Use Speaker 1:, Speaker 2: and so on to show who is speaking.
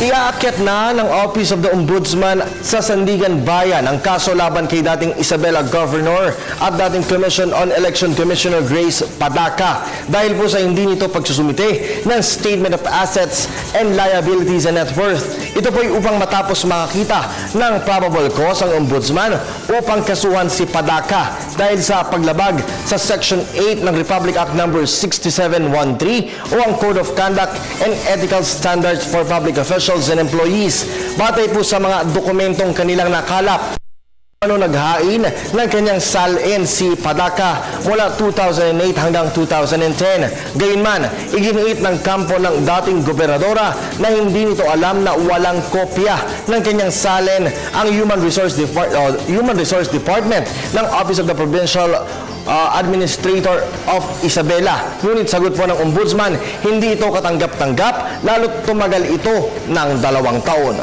Speaker 1: Iaakyat na ng Office of the Ombudsman sa Sandigan Bayan ang kaso laban kay dating Isabela Governor at dating Commission on Election Commissioner Grace Padaca dahil po sa hindi nito pagsusumite ng Statement of Assets and Liabilities and Net Worth. Ito po ay upang matapos makakita ng probable cause ang Ombudsman upang kasuhan si Padaca dahil sa paglabag sa Section 8 ng Republic Act No. 6713 o ang Code of Conduct and Ethical Standards for Public Officials and Employees. Batay po sa mga dokumentong kanilang nakalap, naghain ng kanyang salin si Padaca mula 2008 hanggang 2010. Gayunman, iginiit ng kampo ng dating gobernadora na hindi nito alam na walang kopya ng kanyang salin ang Human Resource Department ng Office of the Provincial Administrator of Isabela. Ngunit sagot po ng Ombudsman, hindi ito katanggap-tanggap lalo't tumagal ito ng 2 taon.